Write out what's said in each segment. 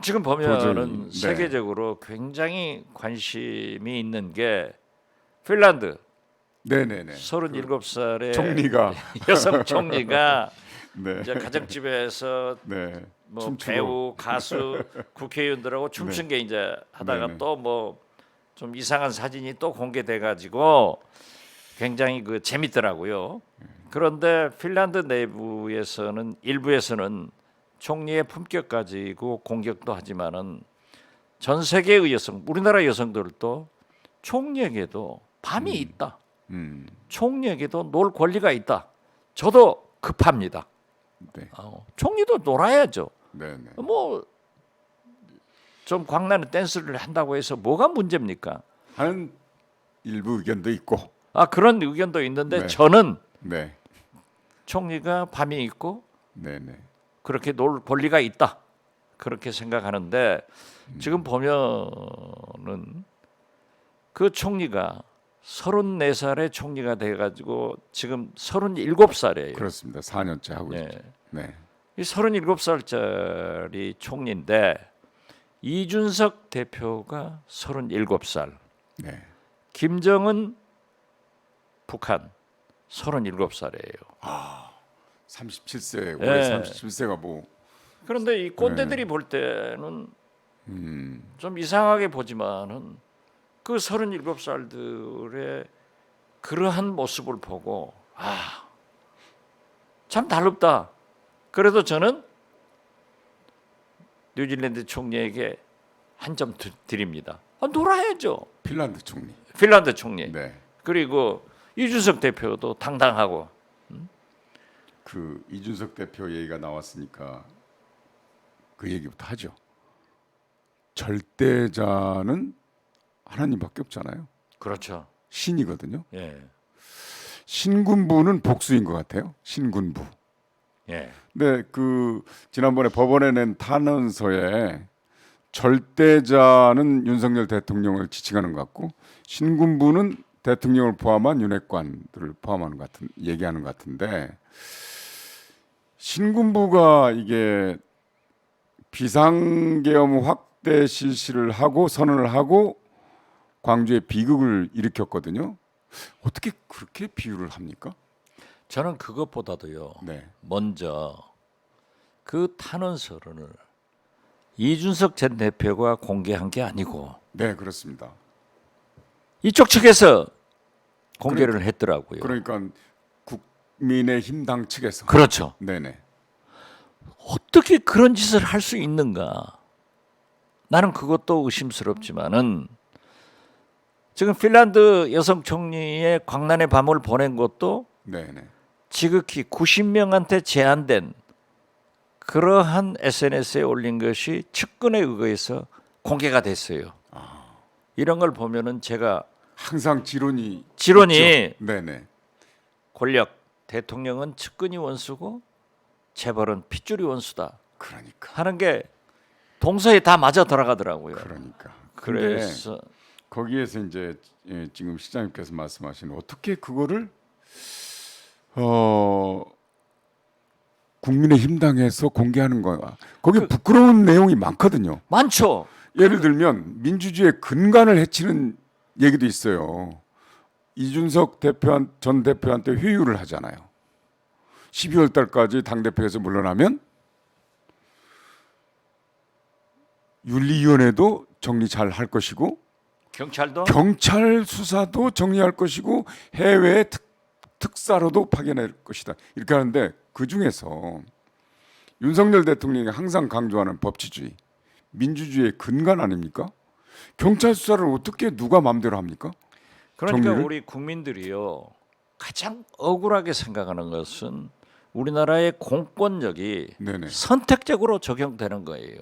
지금 보면은 도저히, 네. 세계적으로 굉장히 관심이 있는 게 핀란드 네네네. 37살의 총리가 여성 총리가 네. 이제 가정집에서 네. 뭐 춤추고. 배우, 가수, 국회의원들하고 춤춘 게 이제 하다가 네네. 또 뭐 좀 이상한 사진이 또 공개돼 가지고 굉장히 그 재밌더라고요. 그런데 핀란드 내부에서는 일부에서는 총리의 품격 가지고 공격도 하지만은 전 세계의 여성, 우리나라 여성들도 총리에게도 밤이 있다. 음. 총리에게도 놀 권리가 있다. 저도 급합니다. 네. 총리도 놀아야죠. 네네. 뭐 좀 광나는 댄스를 한다고 해서 뭐가 문제입니까? 하는 일부 의견도 있고. 그런 의견도 있는데 네. 저는 네. 총리가 밤이 있고 네네. 그렇게 놀 권리가 있다. 그렇게 생각하는데 지금 보면은 그 총리가 34살의 총리가 돼가지고 지금 37살이에요. 그렇습니다. 4년째 하고 예. 있죠. 네. 이 37살짜리 총리인데 이준석 대표가 37살, 네. 김정은 북한 37살이에요. 37세 예. 올해 37세가 뭐 그런데 이 꼰대들이 볼 때는 좀 이상하게 보지만은 그 37살들의 그러한 모습을 보고 참 다릅다. 그래도 저는 뉴질랜드 총리에게 한 점 드립니다. 놀아야죠. 핀란드 총리. 핀란드 총리. 네. 그리고 이준석 대표도 당당하고. 그 이준석 대표 얘기가 나왔으니까 그 얘기부터 하죠. 절대자는 하나님밖에 없잖아요. 그렇죠. 신이거든요. 예. 신군부는 복수인 것 같아요. 신군부. 예. 근데 그 지난번에 법원에 낸 탄원서에 절대자는 윤석열 대통령을 지칭하는 것 같고 신군부는 대통령을 포함한 윤핵관들을 포함하는 것 같은 얘기하는 것 같은데 신군부가 이게 비상계엄 확대 실시를 하고 선언을 하고 광주에 비극을 일으켰거든요. 어떻게 그렇게 비유를 합니까? 저는 그것보다도요. 네. 먼저 그 탄원서를 이준석 전 대표가 공개한 게 아니고 네, 그렇습니다. 이쪽 측에서 공개를 했더라고요. 그러니까 국민의힘당 측에서. 그렇죠. 네네. 어떻게 그런 짓을 할 수 있는가? 나는 그것도 의심스럽지만은 지금 핀란드 여성 총리의 광란의 밤을 보낸 것도 네네. 지극히 90명한테 제한된 그러한 SNS에 올린 것이 측근에 의거해서 공개가 됐어요. 이런 걸 보면은 제가 항상 지론이 있죠. 네네. 권력 대통령은 측근이 원수고 재벌은 핏줄이 원수다 그러니까. 하는 게 동서에 다 맞아 들어가더라고요. 그러니까. 그래서 거기에서 이제 지금 시장님께서 말씀하신 어떻게 그거를 국민의힘당에서 공개하는 거야. 거기 부끄러운 내용이 많거든요. 많죠. 예를 들면 민주주의의 근간을 해치는 얘기도 있어요. 이준석 전 대표한테 회유를 하잖아요. 12월 달까지 당대표에서 물러나면 윤리위원회도 정리 잘 할 것이고 경찰도 경찰 수사도 정리할 것이고 해외 특사로도 파견할 것이다. 이렇게 하는데 그중에서 윤석열 대통령이 항상 강조하는 법치주의, 민주주의의 근간 아닙니까? 경찰 수사를 어떻게 누가 마음대로 합니까? 그러니까 정리를? 우리 국민들이요 가장 억울하게 생각하는 것은 우리나라의 공권력이 네네. 선택적으로 적용되는 거예요.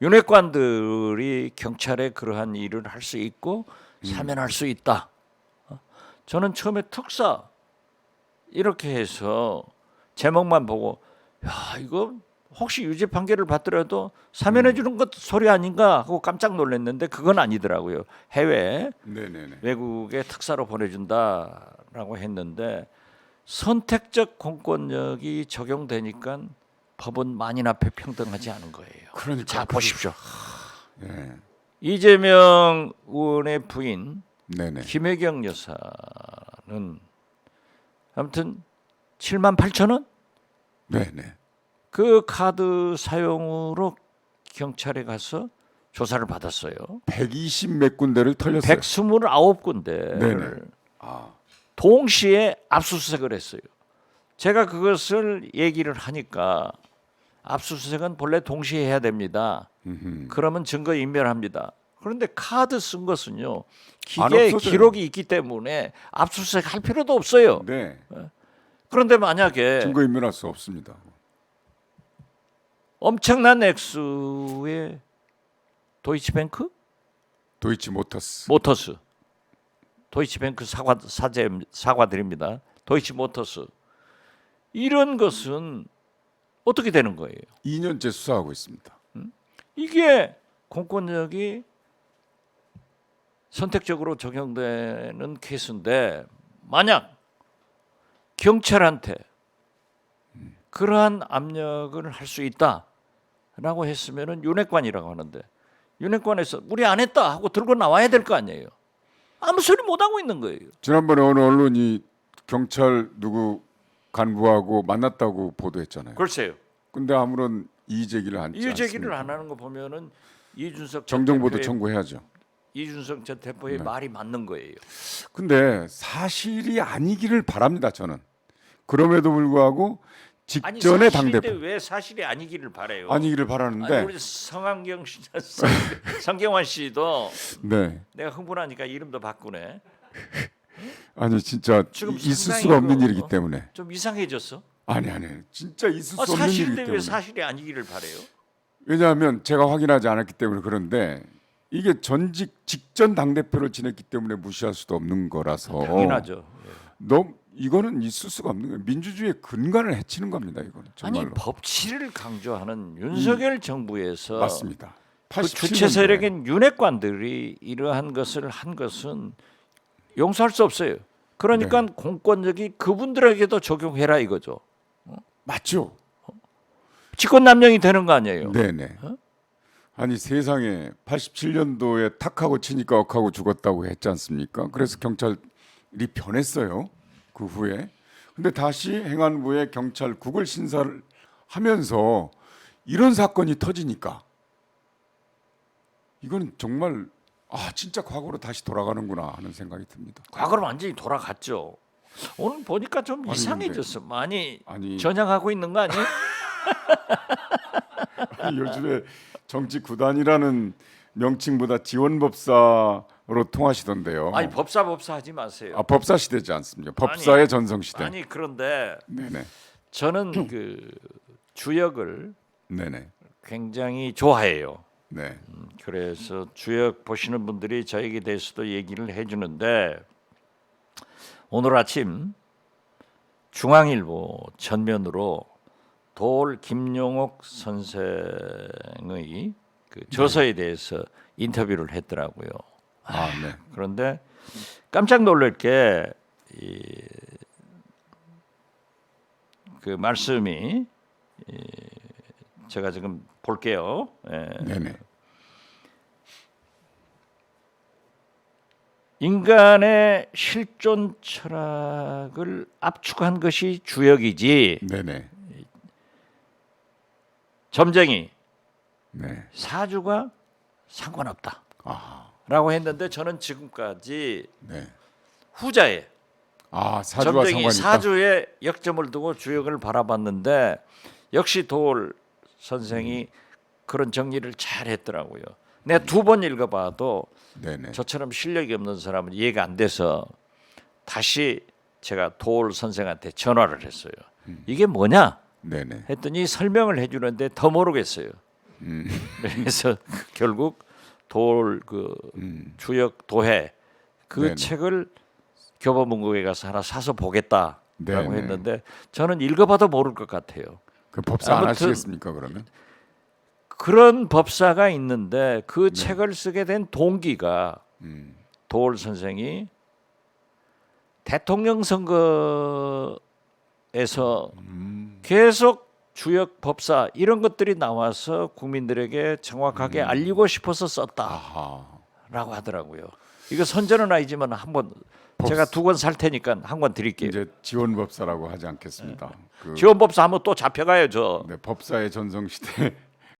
윤핵관들이 경찰에 그러한 일을 할 수 있고 사면할 수 있다. 저는 처음에 특사 이렇게 해서 제목만 보고 야 이거 혹시 유죄 판결을 받더라도 사면해 주는 것 소리 아닌가 하고 깜짝 놀랐는데 그건 아니더라고요. 해외 네네네. 외국에 특사로 보내준다라고 했는데 선택적 공권력이 적용되니까 법은 만인 앞에 평등하지 않은 거예요. 그러니까 자 보십시오. 예. 이재명 의원의 부인 네네. 김혜경 여사는 아무튼 7만 8천 원? 네네. 그 카드 사용으로 경찰에 가서 조사를 받았어요. 120 몇 군데를 털렸어요. 129군데를 네네. 아, 동시에 압수수색을 했어요. 제가 그것을 얘기를 하니까 압수수색은 본래 동시에 해야 됩니다. 그러면 증거 인멸합니다. 그런데 카드 쓴 것은요. 안 기계 없어져요. 기록이 있기 때문에 압수수색 할 필요도 없어요. 네. 그런데 만약에 증거 인멸할 수 없습니다. 엄청난 액수의 도이치뱅크 도이치모터스. 모터스 도이치뱅크 사과드립니다. 도이치모터스 이런 것은 어떻게 되는 거예요? 2년째 수사하고 있습니다. 이게 공권력이 선택적으로 적용되는 케이스인데 만약 경찰한테 그러한 압력을 할 수 있다라고 했으면은 윤핵관이라고 하는데 윤핵관에서 우리 안 했다 하고 들고 나와야 될 거 아니에요. 아무 소리 못 하고 있는 거예요. 지난번에 어느 언론이 경찰 누구 간부하고 만났다고 보도했잖아요. 글쎄요. 근데 아무런 이의 제기를 안 이의 제기를 않습니다. 안 하는 거 보면은 이준석 전 정정보도 대표의- 청구해야죠. 이준석 전 대표의 네. 말이 맞는 거예요. 근데 사실이 아니기를 바랍니다. 저는. 그럼에도 불구하고 아니 직전에 사실인데 당대표 왜 사실이 아니기를 바래요? 아니기를 아니, 바라는데 우리 성한경 씨, 성경환 씨도 네. 내가 흥분하니까 이름도 바꾸네. 아니 진짜 지금 있을 상당히 수가 없는 그- 일이기 때문에 좀 이상해졌어. 아니 진짜 있을 수 없는 일이기 사실인데 때문에 왜 사실이 아니기를 바래요? 왜냐하면 제가 확인하지 않았기 때문에 그런데 이게 전직 직전 당 대표를 지냈기 때문에 무시할 수도 없는 거라서 당연하죠. 예. 너무 이거는 있을 수가 없는 거예요. 민주주의의 근간을 해치는 겁니다. 이거는 아니 정말로 법치를 강조하는 윤석열 정부에서 맞습니다. 그 87년도에. 주체 세력인 윤핵관들이 이러한 것을 한 것은 용서할 수 없어요. 그러니까 네. 공권력이 그분들에게도 적용해라 이거죠. 맞죠? 직권남용이 되는 거 아니에요? 네네. 아니 세상에 87년도에 탁하고 치니까 억하고 죽었다고 했지 않습니까? 그래서 경찰이 변했어요. 그 후에. 근데 다시 행안부에 경찰국을 신설을 하면서 이런 사건이 터지니까 이건 정말 진짜 과거로 다시 돌아가는구나 하는 생각이 듭니다. 과거로 완전히 돌아갔죠. 오늘 보니까 좀 아니, 이상해졌어. 많이 아니 전향하고 있는 거 아니에요? 요즘에 정치 구단이라는 명칭보다 지원법사로 통하시던데요. 아니 법사 하지 마세요. 법사 시대지 않습니까? 법사의 아니, 전성 시대. 아니 그런데 네네. 저는 그 주역을 네네. 굉장히 좋아해요. 네. 그래서 주역 보시는 분들이 저에게 대해서도 얘기를 해주는데 오늘 아침 중앙일보 전면으로 돌 김용옥 선생의 그 저서에 대해서 인터뷰를 했더라고요. 네. 그런데 깜짝 놀랄 게 그 말씀이 제가 지금 볼게요. 예. 네네. 인간의 실존 철학을 압축한 것이 주역이지 네네. 점쟁이 네. 사주가 상관없다. 아, 라고 했는데 저는 지금까지 네. 후자에 사주와 점쟁이 상관이 있다. 사주에 역점을 두고 주역을 바라봤는데 역시 도올 선생이 그런 정리를 잘 했더라고요. 내가 두 번 읽어봐도 네네. 저처럼 실력이 없는 사람은 이해가 안 돼서 다시 제가 도올 선생한테 전화를 했어요. 이게 뭐냐? 네네. 했더니 설명을 해주는데 더 모르겠어요. 그래서 결국 도올 그 주역 도해 그 네네. 책을 교보문고에 가서 하나 사서 보겠다라고 네네. 했는데 저는 읽어봐도 모를 것 같아요. 그 법사 안 아무튼 하시겠습니까 그러면? 그런 법사가 있는데 그 책을 쓰게 된 동기가 도올 선생이 대통령 선거에서 계속 주역 법사 이런 것들이 나와서 국민들에게 정확하게 알리고 싶어서 썼다라고 아하. 하더라고요. 이거 선전은 아니지만 한번 제가 2권 살 테니까 한 권 드릴게요. 이제 지원법사라고 하지 않겠습니다. 그 지원법사 하면 또 잡혀가요 저. 네, 법사의 전성시대